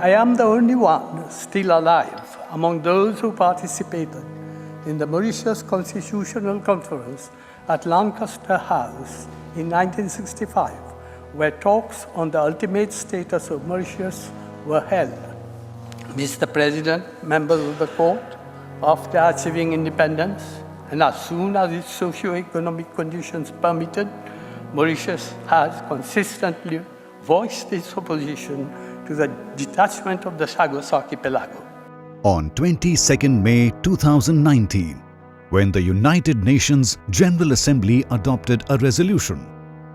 I am the only one still alive among those who participated in the Mauritius Constitutional Conference at Lancaster House in 1965, where talks on the ultimate status of Mauritius were held. Mr. President, members of the court, after achieving independence, and as soon as its socio-economic conditions permitted, Mauritius has consistently voiced its opposition to the detachment of the Chagos archipelago. On 22nd May 2019, when the United Nations General Assembly adopted a resolution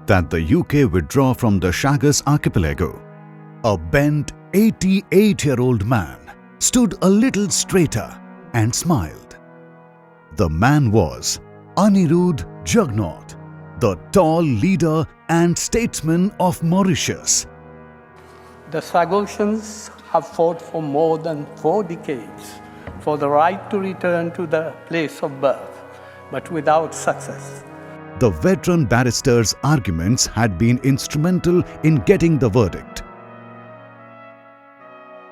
that the UK withdraw from the Chagos archipelago, a bent 88-year-old man stood a little straighter and smiled. The man was Anerood Jugnauth, the tall leader and statesman of Mauritius. The Chagosians have fought for more than 4 decades for the right to return to the place of birth, but without success. The veteran barrister's arguments had been instrumental in getting the verdict.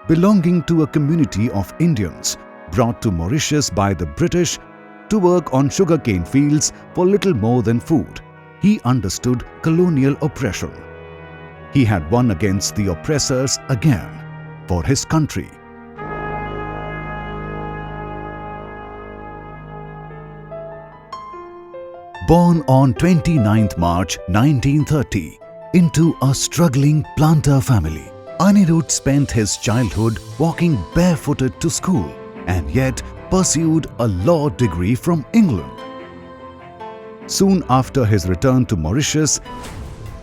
Belonging to a community of Indians brought to Mauritius by the British to work on sugarcane fields for little more than food, he understood colonial oppression. He had won against the oppressors again for his country. Born on 29th March 1930 into a struggling planter family, Anerood spent his childhood walking barefooted to school and yet pursued a law degree from England. Soon after his return to Mauritius,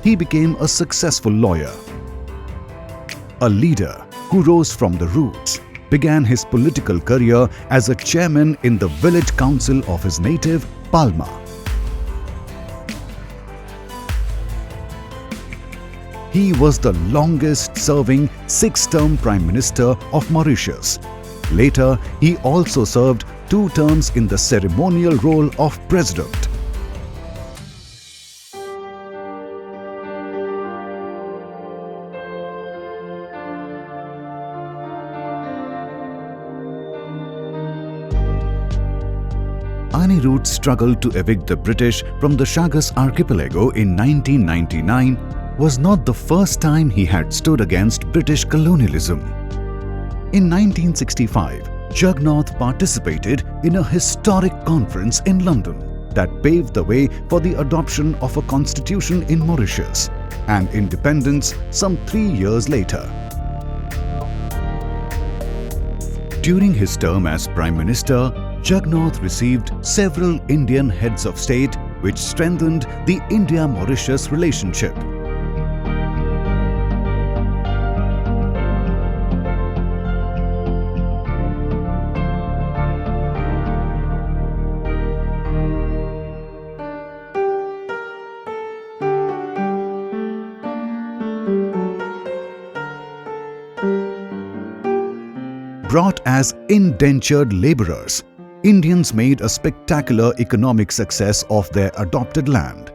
he became a successful lawyer. A leader who rose from the roots, began his political career as a chairman in the village council of his native Palma. He was the longest-serving 6-term Prime Minister of Mauritius. Later, he also served 2 terms in the ceremonial role of President. Anerood struggled to evict the British from the Chagos archipelago in 1999 was not the first time he had stood against British colonialism. In 1965, Jugnauth participated in a historic conference in London that paved the way for the adoption of a constitution in Mauritius and independence some 3 years later. During his term as Prime Minister, Jugnauth received several Indian heads of state which strengthened the India-Mauritius relationship. Brought as indentured laborers, Indians made a spectacular economic success of their adopted land.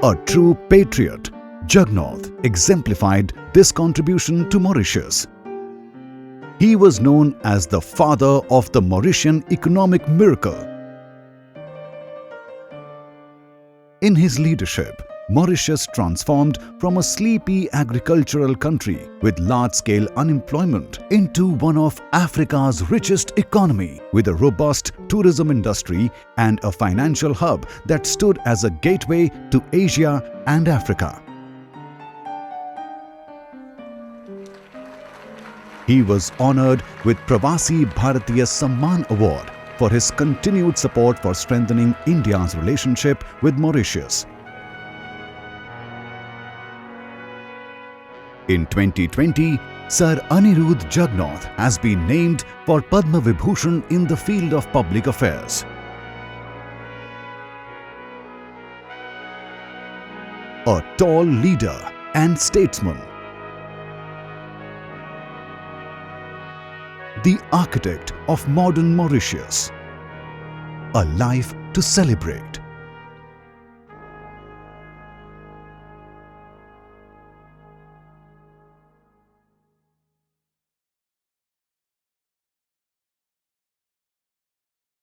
A true patriot, Jugnauth exemplified this contribution to Mauritius. He was known as the father of the Mauritian economic miracle. In his leadership, Mauritius transformed from a sleepy agricultural country with large-scale unemployment into one of Africa's richest economy with a robust tourism industry and a financial hub that stood as a gateway to Asia and Africa. He was honored with Pravasi Bharatiya Samman Award for his continued support for strengthening India's relationship with Mauritius. In 2020, Sir Anerood Jugnauth has been named for Padma Vibhushan in the field of public affairs. A tall leader and statesman. The architect of modern Mauritius. A life to celebrate.